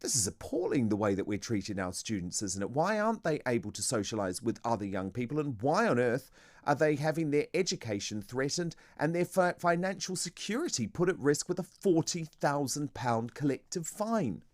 This is appalling, the way that we're treating our students, isn't it? Why aren't they able to socialise with other young people? And why on earth are they having their education threatened and their financial security put at risk with a £40,000 collective fine?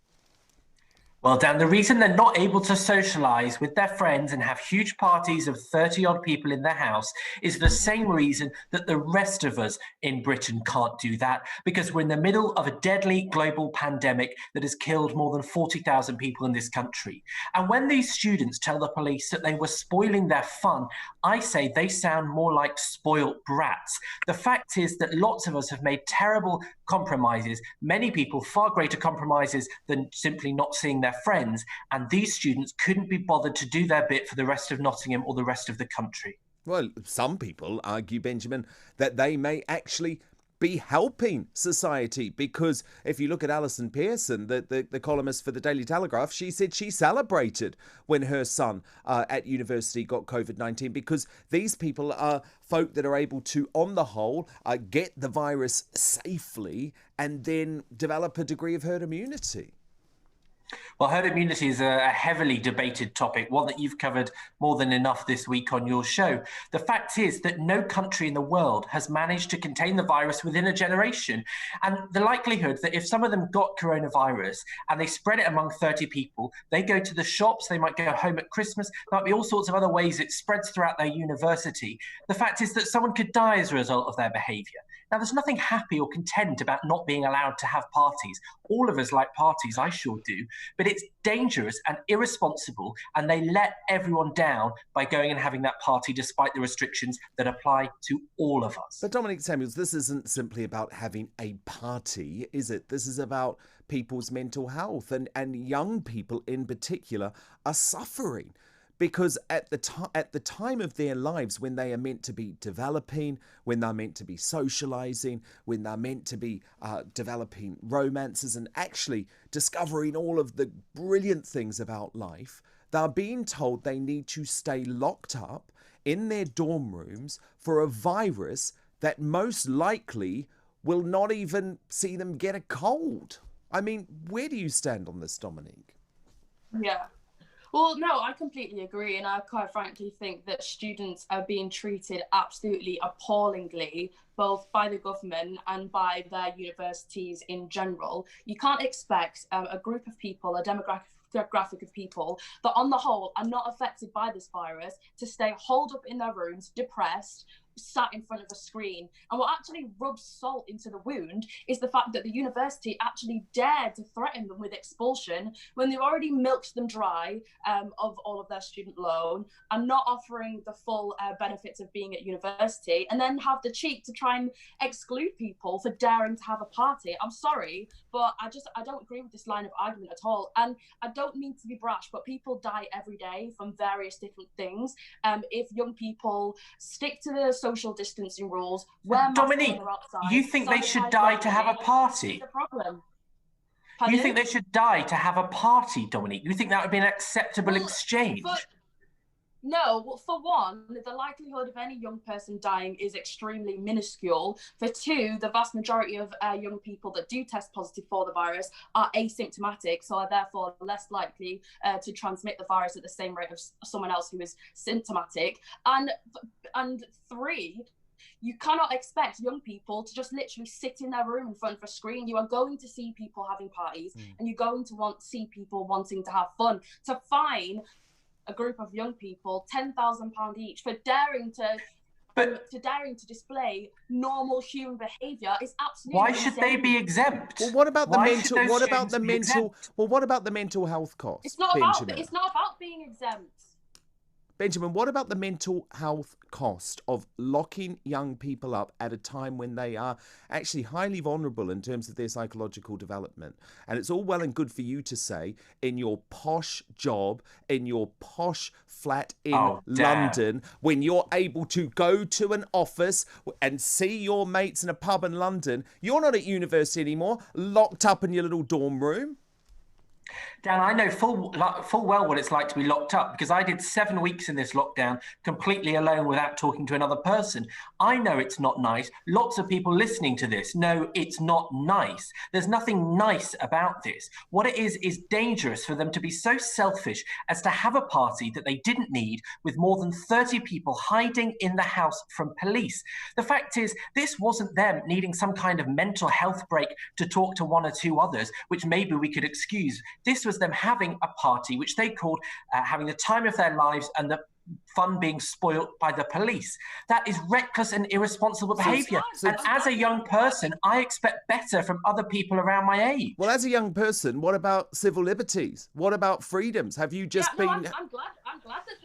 Well, Dan, the reason they're not able to socialise with their friends and have huge parties of 30-odd people in their house is the same reason that the rest of us in Britain can't do that, because we're in the middle of a deadly global pandemic that has killed more than 40,000 people in this country. And when these students tell the police that they were spoiling their fun, I say they sound more like spoilt brats. The fact is that lots of us have made terrible compromises, many people far greater compromises than simply not seeing their friends, and these students couldn't be bothered to do their bit for the rest of Nottingham or the rest of the country. Well, some people argue, Benjamin, that they may actually be helping society, because if you look at Alison Pearson, the columnist for the Daily Telegraph, she said she celebrated when her son at university got COVID-19, because these people are folk that are able to, on the whole, get the virus safely and then develop a degree of herd immunity. Well, herd immunity is a heavily debated topic, one that you've covered more than enough this week on your show. The fact is that no country in the world has managed to contain the virus within a generation. And the likelihood that if some of them got coronavirus and they spread it among 30 people, they go to the shops, they might go home at Christmas, there might be all sorts of other ways it spreads throughout their university. The fact is that someone could die as a result of their behaviour. Now, there's nothing happy or content about not being allowed to have parties. All of us like parties, I sure do, but it's dangerous and irresponsible, and they let everyone down by going and having that party despite the restrictions that apply to all of us. But Dominque Samuels, this isn't simply about having a party, is it? This is about people's mental health, and young people in particular are suffering. Because at the time of their lives, when they are meant to be developing, when they're meant to be socialising, when they're meant to be developing romances and actually discovering all of the brilliant things about life, they're being told they need to stay locked up in their dorm rooms for a virus that most likely will not even see them get a cold. I mean, where do you stand on this, Dominique? Yeah. Well, no, I completely agree. And I quite frankly think that students are being treated absolutely appallingly, both by the government and by their universities in general. You can't expect a group of people, a demographic of people that on the whole are not affected by this virus to stay holed up in their rooms, depressed, sat in front of a screen. And what actually rubs salt into the wound is the fact that the university actually dared to threaten them with expulsion when they've already milked them dry of all of their student loan and not offering the full benefits of being at university, and then have the cheek to try and exclude people for daring to have a party. I'm sorry, but I don't agree with this line of argument at all. And I don't mean to be brash, but people die every day from various different things. If young people stick to the social distancing rules, Dominique, you think they should die to have a party? The problem. You think they should die to have a party, Dominique? You think that would be an acceptable exchange? No, well, for one, the likelihood of any young person dying is extremely minuscule. For two, the vast majority of young people that do test positive for the virus are asymptomatic, so are therefore less likely to transmit the virus at the same rate of someone else who is symptomatic. And three, you cannot expect young people to just literally sit in their room in front of a screen. You are going to see people having parties, and you're going to see people wanting to have fun. To fine a group of young people £10,000 each for daring to display normal human behaviour is absolutely why should insane. They be exempt? Well, what about the mental health costs? It's not about being exempt. Benjamin, what about the mental health cost of locking young people up at a time when they are actually highly vulnerable in terms of their psychological development? And it's all well and good for you to say in your posh job, in your posh flat in London, when you're able to go to an office and see your mates in a pub in London, you're not at university anymore, locked up in your little dorm room. Dan, I know full well what it's like to be locked up because I did 7 weeks in this lockdown completely alone without talking to another person. I know it's not nice. Lots of people listening to this know it's not nice. There's nothing nice about this. What it is dangerous for them to be so selfish as to have a party that they didn't need with more than 30 people hiding in the house from police. The fact is, this wasn't them needing some kind of mental health break to talk to one or two others, which maybe we could excuse. This was them having a party, which they called having the time of their lives and the fun being spoilt by the police. That is reckless and irresponsible behaviour. And as a young person, I expect better from other people around my age. Well, as a young person, what about civil liberties? What about freedoms? Have you just been... I'm glad that...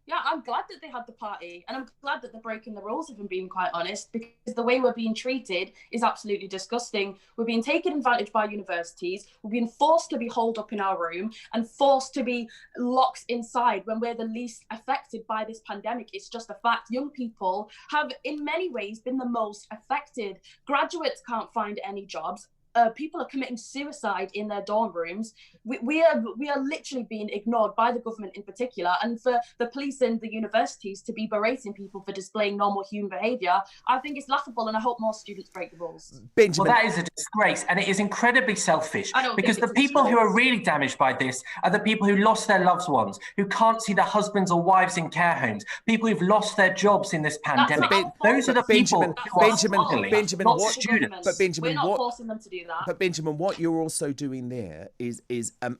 Yeah, I'm glad that they had the party, and I'm glad that they're breaking the rules, if I'm being quite honest, because the way we're being treated is absolutely disgusting. We're being taken advantage by universities. We're being forced to be holed up in our room and forced to be locked inside when we're the least affected by this pandemic. It's just a fact. Young people have, in many ways, been the most affected. Graduates can't find any jobs. People are committing suicide in their dorm rooms. We are literally being ignored by the government in particular, and for the police and the universities to be berating people for displaying normal human behaviour, I think it's laughable, and I hope more students break the rules. Benjamin. Well, that is a disgrace, and it is incredibly selfish, because the people who are really damaged by this are the people who lost their loved ones, who can't see their husbands or wives in care homes, people who've lost their jobs in this pandemic. Those are the people who are struggling, not students. But Benjamin, we're not forcing them to do that. But Benjamin, what you're also doing there is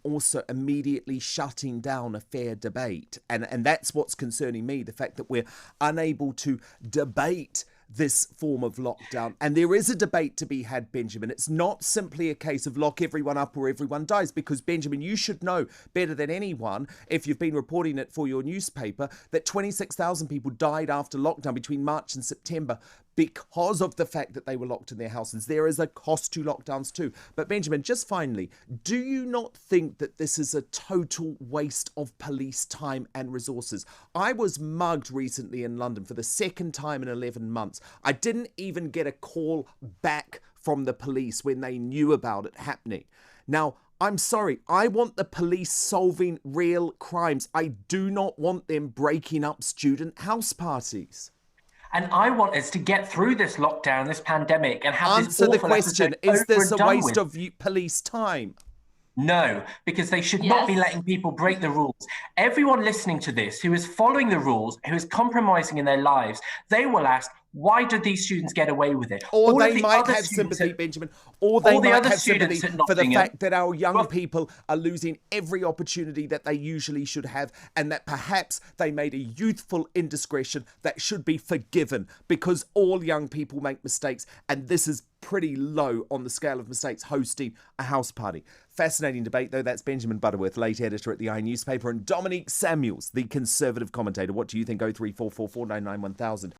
also immediately shutting down a fair debate. And that's what's concerning me, the fact that we're unable to debate this form of lockdown. And there is a debate to be had, Benjamin. It's not simply a case of lock everyone up or everyone dies, because, Benjamin, you should know better than anyone, if you've been reporting it for your newspaper, that 26,000 people died after lockdown between March and September because of the fact that they were locked in their houses. There is a cost to lockdowns too. But Benjamin, just finally, do you not think that this is a total waste of police time and resources? I was mugged recently in London for the second time in 11 months. I didn't even get a call back from the police when they knew about it happening. Now, I'm sorry, I want the police solving real crimes. I do not want them breaking up student house parties. And I want us to get through this lockdown, this pandemic, and have this awful Answer the question, is this a waste of police time? No, because they should not be letting people break the rules. Everyone listening to this who is following the rules, who is compromising in their lives, they will ask, why did these students get away with it? Or they might have sympathy, Benjamin. Or they might have sympathy for the fact that our young people are losing every opportunity that they usually should have, and that perhaps they made a youthful indiscretion that should be forgiven, because all young people make mistakes, and this is pretty low on the scale of mistakes, hosting a house party. Fascinating debate, though. That's Benjamin Butterworth, late editor at the newspaper, and Dominque Samuels, the Conservative commentator. What do you think? 0344 499 1000.